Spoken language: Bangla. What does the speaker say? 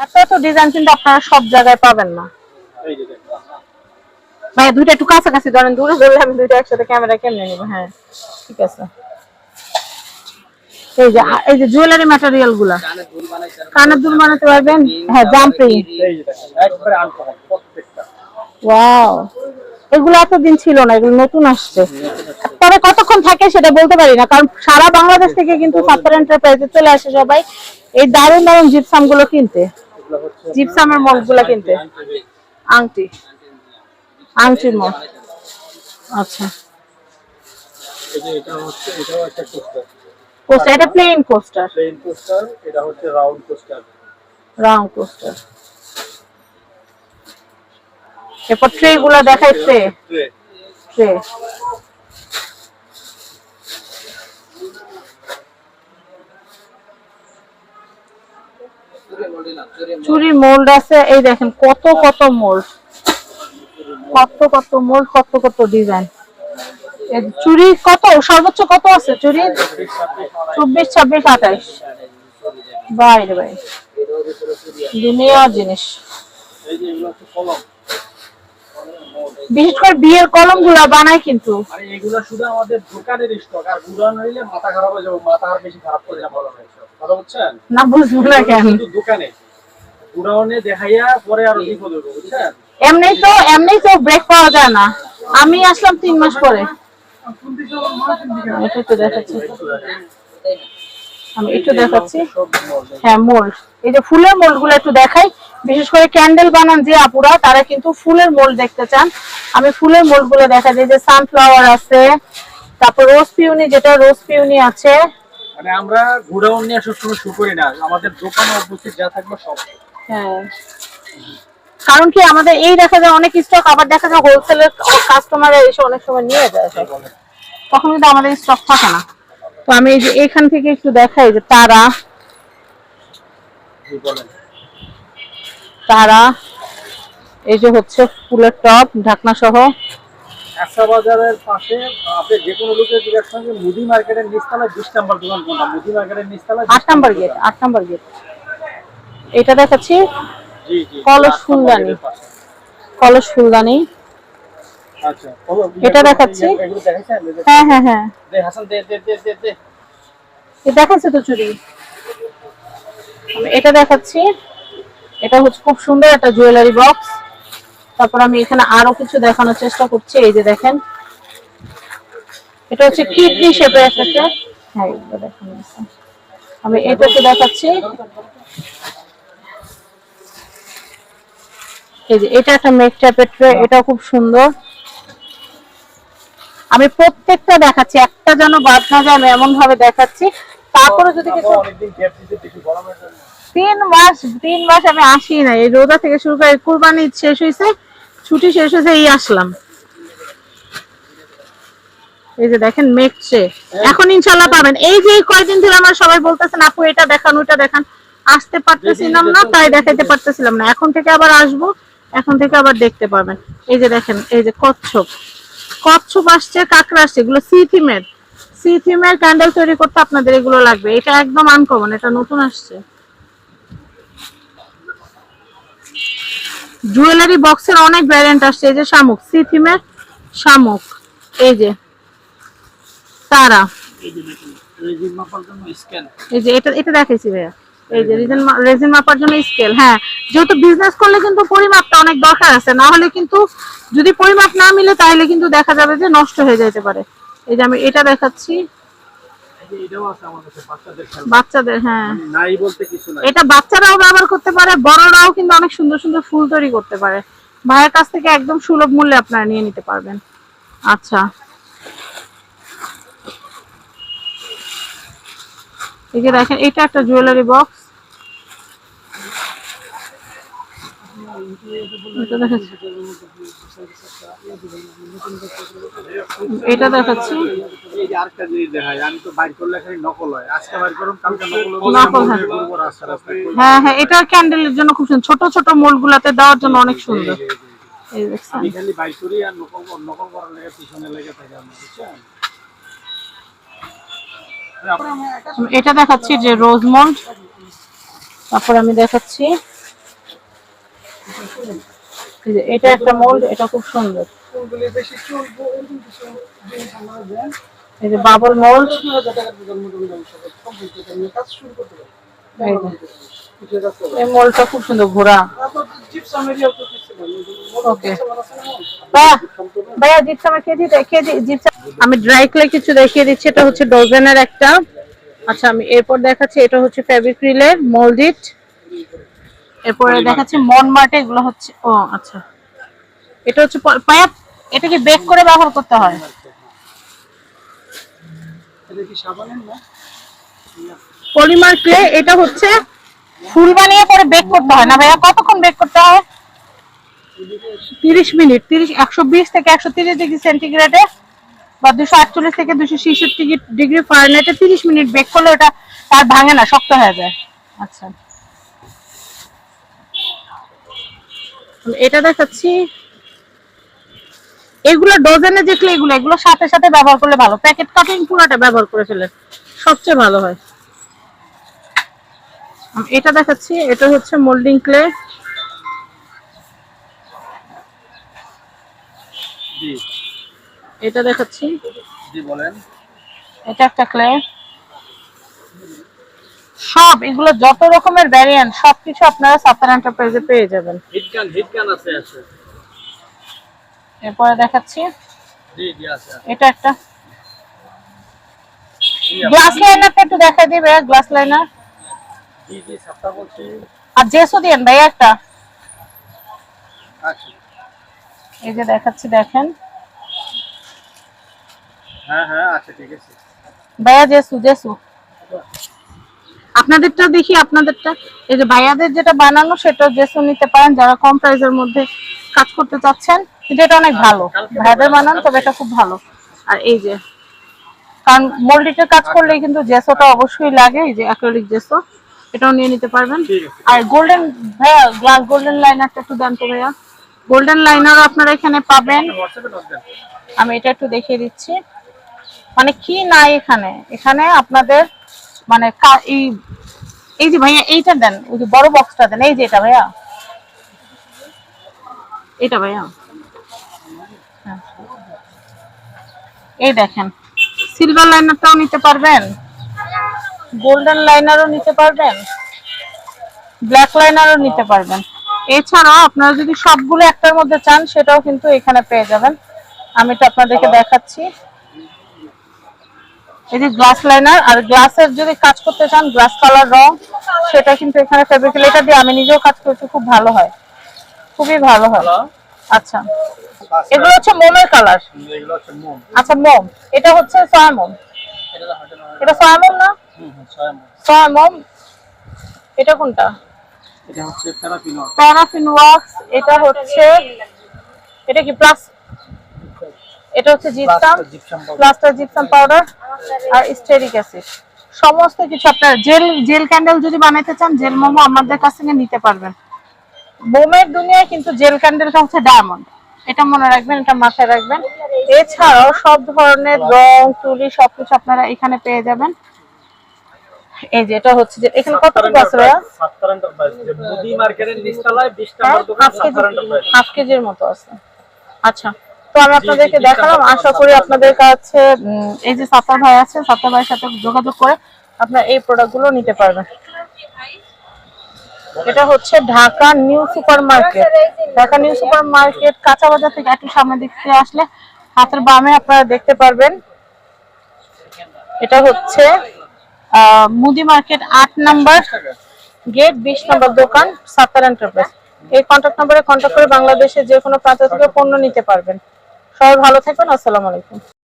এত এত ডিজাইন কিন্তু আপনারা সব জায়গায় পাবেন না। ভাই দুইটা একটু কাছাকাছি ধরেন, দূরে ধরলে আমি দুইটা একসাথে ক্যামেরা কেমনে নিব? হ্যাঁ ঠিক আছে। এই যে জুয়েলারি ম্যাটেরিয়াল গুলা, কানের দুল বানাতে পারবেন। হ্যাঁ জাম্পিং, ওয়াও, এগুলো এতদিন ছিল না, এগুলো নতুন আসছে। তবে কতক্ষণ থাকে সেটা বলতে পারি না, কারণ সারা বাংলাদেশ থেকে কিন্তু সাত্তার এন্টারপ্রাইজে চলে আসে সবাই এই দারুণ দারুণ জিপসাম গুলো কিনতে, জিপসামের মগ গুলা কিনতে। আংটি, আংটির মগ। আচ্ছা, কোস্টার, এটা প্লেন কোস্টার, এটা হচ্ছে রাউন্ড কোস্টার। Round coaster. এরপর ট্রে গুলা দেখাই, ট্রে ট্রে চুরি মোল্ড আছে। এই দেখেন কত কত মোল্ড, কত কত মোল্ড, কত কত ডিজাইন। চুরি কত সর্বোচ্চ কত আছে চুরি? 24, 26, 28। বাইরে ভাই দুনিয়া জিনিস। বিশেষ করে বিয়ের কলম গুলা বানায় কিন্তু। আরে এগুলা শুধু আমাদের দোকানের স্টক, আর গুড়ান হইলে মাথা খারাপ হয়ে যাবে, মাথা আর বেশি খারাপ করে যাবে। কথা বুঝছেন না? বুঝবো না কেন? শুধু দোকানে গুড়ানে দেখাইয়া পরে আর বিপদ হবে, বুঝছেন? এমনি তো ব্রেক পাওয়া যায় না। আমি আসলাম 3 মাস পরে। এটা তো দেখাচ্ছি, আমি একটু দেখাচ্ছি। হ্যাঁ মোল্ড, এই যে ফুলের মোল্ড গুলো একটু দেখাই। বিশেষ করে ক্যান্ডেল বানান যে আপুরা, তারা কিন্তু ফুলের মোল্ড দেখতে চান। আমি ফুলের মোল্ড গুলো দেখা যায়, যে সানফ্লাওয়ার আছে, তারপর রোজ পিউনি, যেটা রোজ পিউনি আছে। মানে আমরা গুড়াউন নিয়ে সবসময় শুরু করি না, আমাদের দোকানে উপস্থিত যা থাকবে সব। হ্যাঁ, কারণ কি আমাদের এই দেখা যায় অনেক স্টক, আবার দেখা যায় হোলসেলের কাস্টমাররা এসে অনেক সময় নিয়ে যায়, তখন কিন্তু আমাদের স্টক থাকে না। তো আমি এই যে এখান থেকে একটু দেখাই, যে তারা, তারা এই যে হচ্ছে ফুলের টপ ঢাকনা সহ। কাঁচা বাজারের পাশে আপনি যে কোনো লোকের জিজ্ঞাসা করবেন মুদি মার্কেটের নিচতলায় 20 নম্বর দোকান কোনটা? মুদি মার্কেটের নিচতলায় 8 নাম্বার গেট, 8 নাম্বার গেট। এটা দেখাচ্ছি, জি জি, কলস ফুলদানি, কলস ফুলদানি। আচ্ছা, এটা দেখাচ্ছি। এগুলো দেখাইছেন? হ্যাঁ হ্যাঁ হ্যাঁ, দে হাসান, দে দে দে দে দে। এটা দেখাচ্ছি তো চুড়ি। আমি এটা দেখাচ্ছি, এটা হচ্ছে খুব সুন্দর একটা জুয়েলারি বক্স। তারপর আমি এখানে আরো কিছু দেখানোর চেষ্টা করছি। এই যে দেখেন, এটা হচ্ছে কিডনি শেপের একটা। হ্যাঁ এটা দেখেন, আমি এটাকে দেখাচ্ছি। এই যে এটা একটা মেক টাইপের ট্রে, এটা খুব সুন্দর। আমি প্রত্যেকটা দেখাচ্ছি, একটা যেন বাদ না যায়, আমি এমন ভাবে দেখাচ্ছি। তারপরে যদি কিছু, অনেকদিন গ্যাপ দিতে দেখি গরমের জন্য 3 মাস আমি আসি না। এই রোজা থেকে শুরু করে কুরবানি শেষ হয়েছে, ছুটি শেষ হয়েছে, এই আসলাম। এই যে দেখেন মেকছে, এখন ইনশাআল্লাহ পাবেন। এই যে কয়েকদিন ধরে আমার সবাই বলতেছেন আপু এটা দেখান ওটা দেখান, আসতে পারতেছিলাম না, তাই দেখাইতে পারতেছিলাম না। এখন থেকে আবার আসবো, এখন থেকে আবার দেখতে পাবেন। এই যে দেখেন, এই যে কচ্ছপ, কচ্ছপ আসছে, কাঁকড়া আসছে, এগুলো সি থিমের, সি থিমের ক্যান্ডেল তৈরি করতে আপনাদের এগুলো লাগবে। এটা একদম আনকমন, এটা নতুন আসছে। জুয়েলারি বক্সের অনেক ভ্যারিয়েন্ট আসছে। এই যে শামুক, সি থিমের শামুক। এই যে তারা, রেজিন মাপার জন্য স্ক্যান। এই যে এটা এটা দেখাইছি ভাইয়া। এই যে রেজিন মাপার জন্য স্কেল। হ্যাঁ, যেহেতু বিজনেস করলে কিন্তু পরিমাপটা অনেক দরকার আছে, না হলে কিন্তু যদি পরিমাপ না মিলে তাহলে কিন্তু দেখা যাবে যে নষ্ট হয়ে যেতে পারে। এই যে আমি এটা দেখাচ্ছি, এটাও আছে আমাদের কাছে বাচ্চাদের, বাচ্চাদের। হ্যাঁ, নাই বলতে কিছু নাই, এটা বাচ্চারাও ব্যবহার করতে পারে, বড়রাও কিন্তু অনেক সুন্দর সুন্দর ফুল তৈরি করতে পারে। ভাইয়ের কাছ থেকে একদম সুলভ মূল্যে আপনারা নিয়ে নিতে পারবেন। আচ্ছা, এই যে দেখেন, এটা একটা জুয়েলারি বক্স। এটা দেখাচ্ছি, এই যে আরেকটা জিনিস দেখাই, আমি তো বাইর করলে খালি নকল হয়, আজকে বাইর করুন কালকে নকল হবে, নকল। হ্যাঁ হ্যাঁ, এটা ক্যান্ডেলের জন্য খুব সুন্দর, ছোট ছোট মোল্ড গুলাতে দেওয়ার জন্য অনেক সুন্দর। এই দেখছেন, আমি খালি বাইর করি আর নকল করার লেগে পিছনে লেগে থাকে, আমি বুঝছেন। এটা দেখাচ্ছি যে রোজ মোল্ড। তারপর আমি দেখাচ্ছি এই যে এটা একটা মোল্ড, এটা খুব সুন্দর। ফুলগুলি বেশি চলবো এরকম কিছু জিনিস আমরা দেন। এই যে বাবল মোল্ড, 2000 টাকার জন্মদিন হিসেবে কমপ্লিট করে নিয়ে কাজ শুরু করতে পারি। এই মোল্ডটা খুব সুন্দর ঘোরা। তারপর জিপসাম এরিয়া তো দিচ্ছিলাম। ওকে ভাইয়া, জিপসামের কেজি জিপসাম আমি ড্রাই ক্লে কিছু দেখিয়ে দিচ্ছি। এটা হচ্ছে ডজেনের একটা। আচ্ছা, আমি এরপর দেখাচ্ছি, এটা হচ্ছে ফেভিক্রিলের মোল্ডিট। এরপরে দেখাচ্ছি মনমার্টে, এগুলো হচ্ছে, ও আচ্ছা, এটা হচ্ছে পাইপ। এটা কি বেক করে ব্যবহার করতে হয়? এটা কি সাবানের না? Polymer clay. এটা হচ্ছে ফুল বানিয়ে পরে বেক করতে হয় না ভাইয়া? কতক্ষণ বেক করতে হয়? 30 মিনিট। 120 থেকে 130 ডিগ্রি সেন্টিগ্রেডে বা 248 থেকে 266 ডিগ্রি ফারেনহাইটে 30 মিনিট বেক করলে ওটা আর ভাঙে না, শক্ত হয়ে যায়। আচ্ছা, এটা দেখাচ্ছি। এগুলো ডজনে যে ক্লে এগুলো সাথে সাথে ব্যবহার করলে ভালো। প্যাকেট কাটিং পুরোটা ব্যবহার করে ফেলেন, সবচেয়ে ভালো হয়। এটা দেখাচ্ছি, এটা হচ্ছে মোল্ডিং ক্লে। জি এটা দেখাচ্ছি, জি বলেন। এটা একটা ক্লে। সব এগুলো যত রকমের ভ্যারিয়েন্ট সবকিছু আপনারা সাত্তার এন্টারপ্রাইজে পেয়ে যাবেন। হিটগান আছে আছে। এরপরে দেখাচ্ছি, জি জি আছে। এটা একটা গ্লাস লাইনারটা একটু দেখাই দিবে, গ্লাস লাইনার। জি জি সবটা বলছি। আর জেসও দিয়েন ভাই একটা। আচ্ছা, এই যে দেখাচ্ছি, দেখেন হ্যাঁ হ্যাঁ আচ্ছা ঠিক আছে ভাইয়া, জেসু আপনাদেরটা দেখি, আপনাদেরটা। এই যে ভাইয়াদের যেটা বানানো সেটা জেসু নিতে পারেন যারা কম প্রাইসের মধ্যে কাজ করতে চাচ্ছেন। কিন্তু এটা অনেক ভালো, ভাইয়াদের বানান, তবে এটা খুব ভালো। আর এই যে, কারণ মোল্ডিটের কাজ করলে কিন্তু জেসোটা অবশ্যই লাগে, এই যে অ্যাক্রিলিক জেসো, এটাও নিয়ে নিতে পারবেন। আর গোল্ডেন ভাইয়া, গ্লাস গোল্ডেন লাইনারটা একটু দেন তো ভাইয়া। গোল্ডেন লাইনারও আপনারা এখানে পাবেন। হোয়াটসঅ্যাপে নক দেন। আমি এটা একটু দেখিয়ে দিচ্ছি, মানে কি নাই এখানে। এখানে আপনাদের মানে এই যে ভাইয়া এইটা দেন, ওই যে বড় বক্সটা দেন, এই যে এটা ভাইয়া, এটা ভাইয়া, হ্যাঁ। এই দেখেন, সিলভার লাইনারটাও নিতে পারবেন, গোল্ডেন লাইনারও নিতে পারবেন, ব্ল্যাক লাইনারও নিতে পারবেন। এছাড়াও আপনারা যদি সবগুলো একটার মধ্যে চান সেটাও কিন্তু এখানে পেয়ে যাবেন। আমি এটা আপনাদেরকে দেখাচ্ছি। এই যে গ্লাস লাইনার, আর গ্লাসের যদি কাজ করতে চান গ্লাস কালার রং, সেটা কিন্তু এখানে ফেব্রিক এটা দিয়ে আমি নিজেও কাজ করেছি, খুব ভালো হয়, খুবই ভালো হয়। আচ্ছা, এগুলো হচ্ছে মোমের কালার। এগুলো হচ্ছে মোম। আচ্ছা, মোম, এটা হচ্ছে সয়া মোম। এটা সয়া মোম না? সয়া মোম। এটা কোনটা? এটা হচ্ছে প্যারাফিন ওয়াক্স। এটা হচ্ছে, এটা কি প্লাস? এটা হচ্ছে জিপসাম, প্লাস্টার জিপসাম পাউডার আর স্টেরিক অ্যাসিড। সমস্ত কিছু আপনারা জেল ক্যান্ডেল যদি বানাইতে চান, জেল মোমো আমাদের কাছ থেকে নিতে পারবেন। মোমের দুনিয়ায় কিন্তু জেল ক্যান্ডেলটা হচ্ছে ডায়মন্ড, এটা মনে রাখবেন, এটা মাথায় রাখবেন। এছাড়াও সব ধরনের রং তুলি সবকিছু আপনারা এখানে পেয়ে যাবেন। এই যে এটা হচ্ছে যে এখানে কতটুকু আছে ভাইয়া? সাত্তার এন্টারপ্রাইজ যে মুদি মার্কেটের নিচতলায় 20 নম্বর দোকান সাত্তার এন্টারপ্রাইজ। হাফ কেজির মতো আছে। আচ্ছা, তো আমি আপনাদেরকে দেখালাম। আশা করি আপনাদের কাছে এই যে সাত্তার ভাই আছে, সাত্তার ভাইয়ের সাথে যোগাযোগ করে আপনারা এই প্রোডাক্টগুলো নিতে পারবেন। এটা হচ্ছে Dhaka new super market. Dhaka new super market কাঁচা বাজার থেকে একটু সামনে দিকে আসলে হাতের বামে আপনারা দেখতে পারবেন। এটা হচ্ছে মুদি মার্কেট 8 নাম্বার গেট, 20 নম্বর দোকান, সাত্তার এন্টারপ্রাইজ। এই কন্ট্যাক্ট নম্বরে কন্ট্যাক্ট করে বাংলাদেশের যে কোনো প্রান্ত থেকে পণ্য নিতে পারবেন। সবাই ভালো থাকবেন, আসসালামু আলাইকুম।